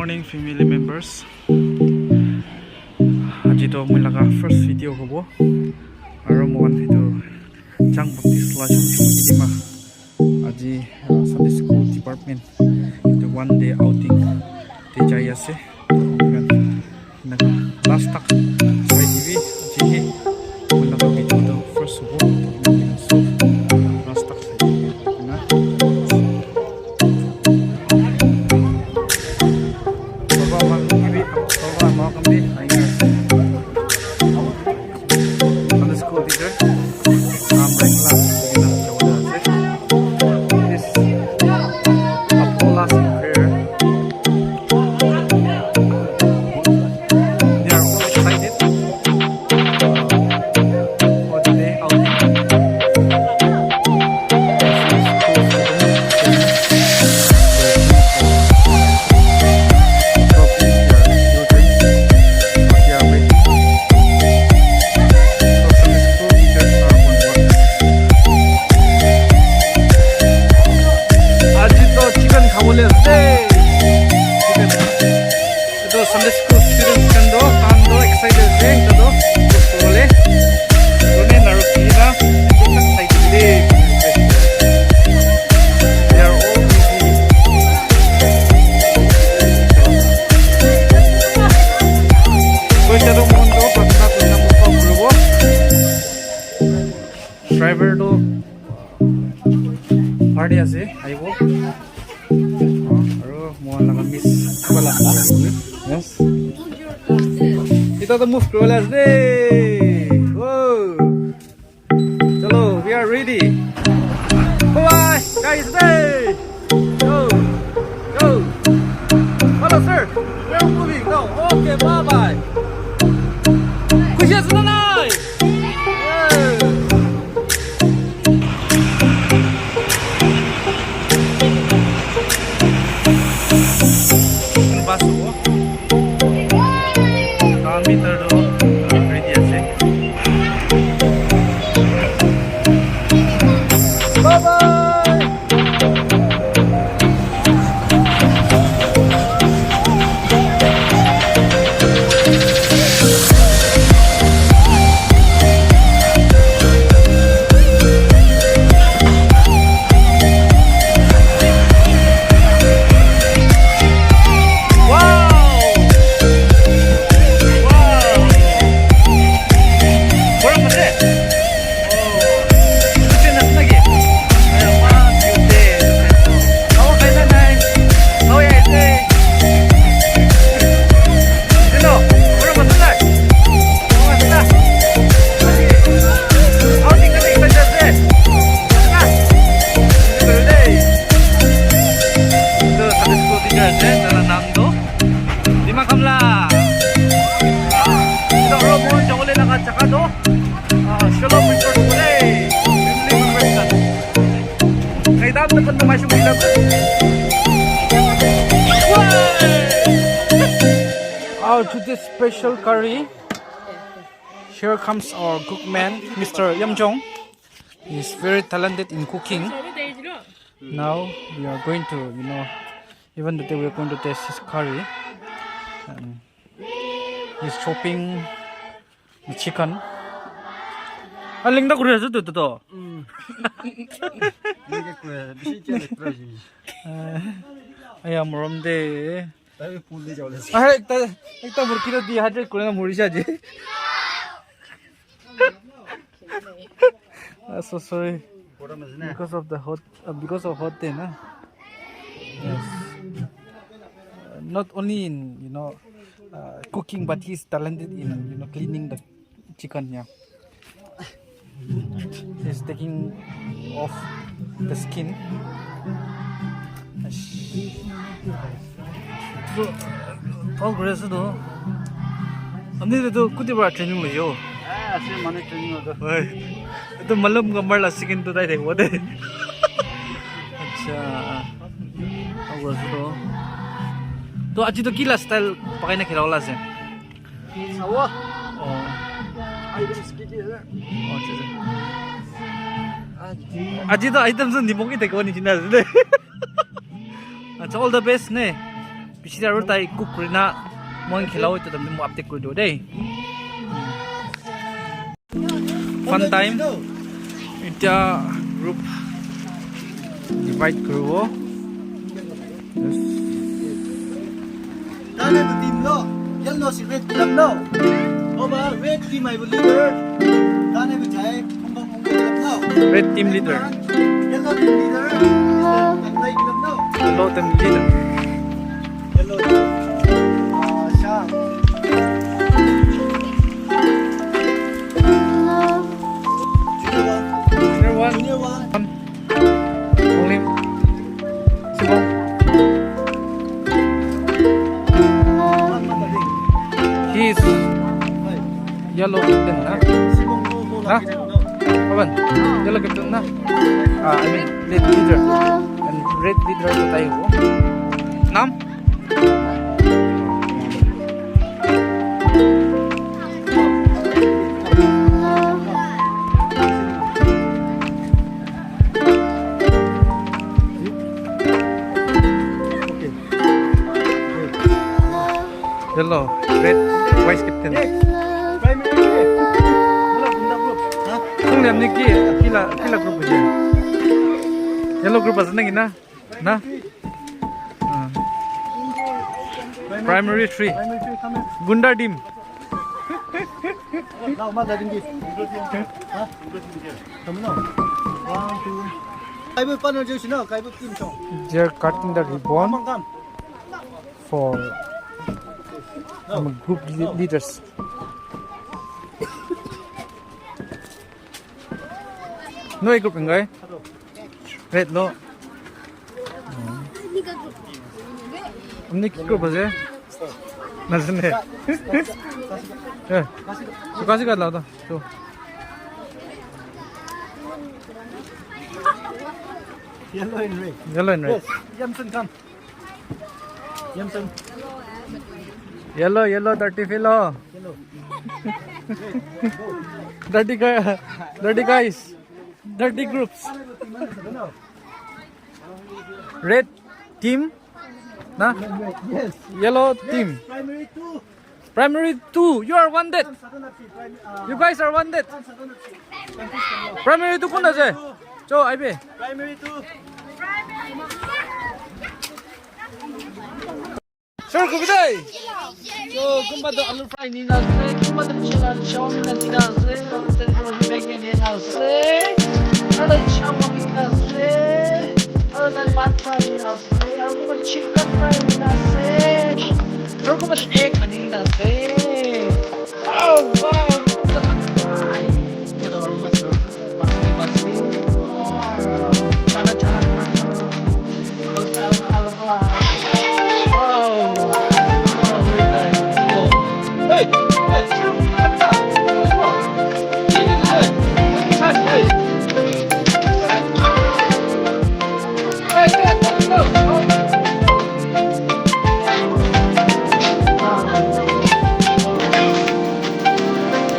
morning family members. Aji to moi laga first video hobo. Aro mon itu Chang Baptist Lashon Idima. Aji Sunday School Department. Itu one day outing. Te jaya se. Last tak saya TV aji moi laga video to first hobo. So last tak saya na. Sunday school students kan do tando excited deh do boleh ini narukina kita excited deh they are all busy koi jado mondo patna tunna mukha grubo driver do party ase aibo aro mohon laga miss bala yes. Kita to move crawlers day. Whoa. Chalo, we are ready. Bye guys day. Go. Go. Hello sir. We are moving now. Okay, bye bye. Kushia sunanai. Shalom today. Kay dapat na naman yung bilang. To this special curry. Here comes our cookman, Mr. Yamjong. He's very talented in cooking. Now we are going to, even today we are going to taste his curry. He's chopping the chicken. Aling na kuya to to. Aya morom de. Ekta murkira di haje kure na murisha je. So sorry. Because of hot day na. Yes. Not only in cooking, but he's talented in cleaning the chicken. Yeah. He's taking off the skin. All grass do. Amni do kutiba training lo yo. Asli mana training do. Itu malam gambar la skin to dai dekho de. Acha. All grass do. To aji to kila style pakai na khilawla se. Sawa. Oh. Items kiji hai. Oh, aji to items ni mongi dekho ni china de. Acha all the best ne. पिछले road ताई cook करना मोइन खिलाओ तो तुमने मुझे update कर दो दे fun time इतना group divide करो Dane bu team lo. Yellow si red club lo. Over red team I will leader. Dane bu jai Hong Kong club lo. red team leader Yellow team leader. Tanglai club lo. yellow team leader Yellow. Sham. junior one Junior one. only Shalom he is yellow captain ha ha kawan yellow captain na I mean lead leader and red leader to tayo nam yellow red vice captain Primary. Mula bunda group. Ha? không làm như kia kila group aja yellow group aja nang na primary 3 Primary three come in. gunda team Now ma dadin gi. Ha? Come now. 1 2. Kai bu partner jo si no, kai bu team chong. they are cutting the ribbon Come come. for group leaders no group enggak red no ini group aja nasne suka sih kan lah tuh Yellow and red. yellow and red Yes. Yamson come. Yamson. yellow dirty fellow Yellow. dirty guys dirty groups red team nah Yes. yellow team Primary two. primary 2 you are wanted you guys are wanted primary 2 kunda je cho aibe Primary two. sir kubidai So, kumbato alu fry ni nase, kumbato chila Xiaomi na ni nase, kumbato beke ni nase, ada Xiaomi nase, ada nan mat fry ni nase, ada chicken fry ni nase,